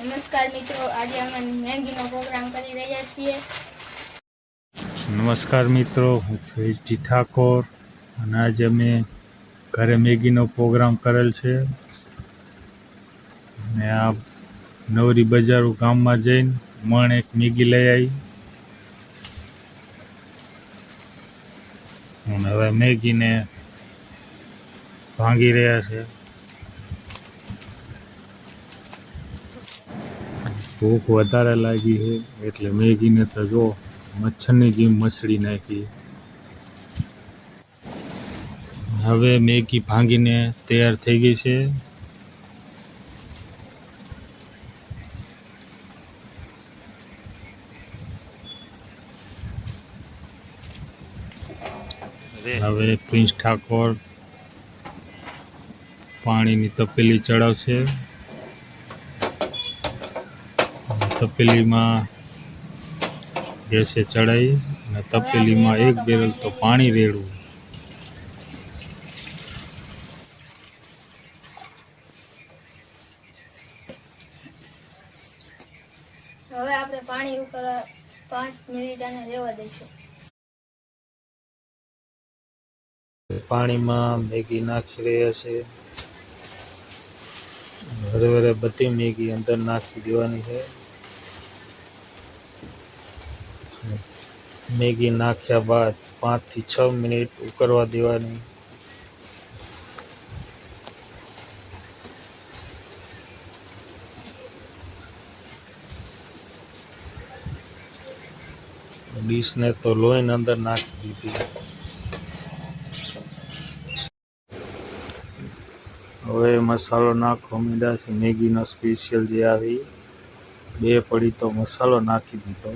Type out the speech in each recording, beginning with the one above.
નમસ્કાર મિત્રો, આજે અમે મેગીનો પ્રોગ્રામ કરી રહ્યા છીએ. નમસ્કાર મિત્રો, હું છું જી ઠાકોર અને આજે અમે ઘરે મેગીનો પ્રોગ્રામ કરેલ છે. અને આ નવરી બજાર ગામમાં જઈને મણ એક મેગી લઈ આવી અને હવે મેગીને ભાંગી રહ્યા છે. ભૂખ વધારે લાગી છે એટલે મેગીને તો જો મચ્છરની જેમ મસળી નાખી. હવે મેગી ભાંગીને તૈયાર થઈ ગઈ છે. હવે પ્રિન્સ ઠાકોર પાણીની તપેલી ચડાવશે. તપેલીમાં ગેસે ચડાવી અને તપેલીમાં એક બેરલ તો પાણી રેડવું. હવે આપણે પાણી ઉપર 5 મિનિટ આને રહેવા દઈશું. પાણીમાં મેગી નાખી રહ્યા છે. હરે બધી મેગી અંદર નાખી દેવાની છે. મેગી નાખ્યા બાદ 5 થી 6 મિનિટ ઉકળવા દેવાની. ડીશને તો લોહીને અંદર નાખી દીધી. હવે મસાલો નાખવા માંડ્યા છે. મેગીનો સ્પેશિયલ જે આવી 2 પડી તો મસાલો નાખી દીધો.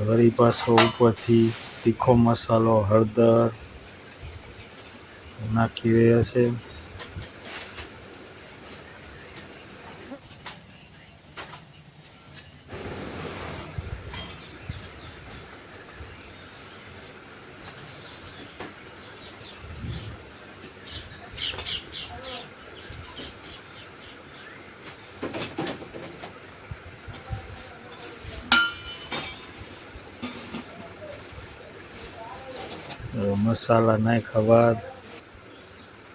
વળી પાછો ઉપરથી તીખો મસાલો, હળદર નાખી રહ્યા છે. મસાલા નાખ્યા બાદ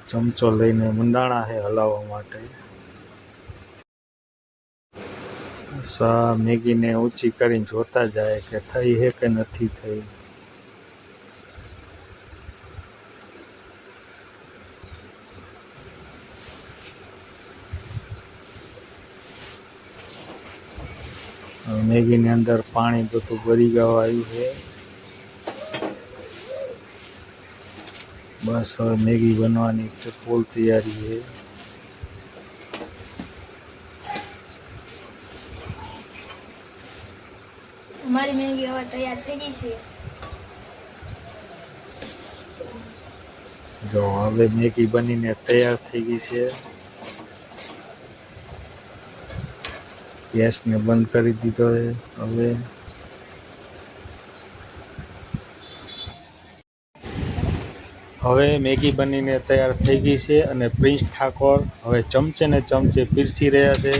ચમચો લઈને મંડાણા છે હલાવવા માટે. મેગીને ઊંચી કરીને જોતા જાય કે થઈ છે કે નથી થઈ. મેગીની અંદર પાણી બધું ભરી ગયું આવ્યું છે. બસ હવે મેગી બનવાની ફૂલ તૈયારી છે. અમારી મેગી હવે તૈયાર થઈ ગઈ છે. જો હવે મેગી બનીને તૈયાર થઈ ગઈ છે. ગેસને બંધ કરી દીધો છે. હવે મેગી બનીને તૈયાર થઈ ગઈ છે અને પ્રિન્સ ઠાકોર હવે ચમચે ને ચમચે પીરસી રહ્યા છે.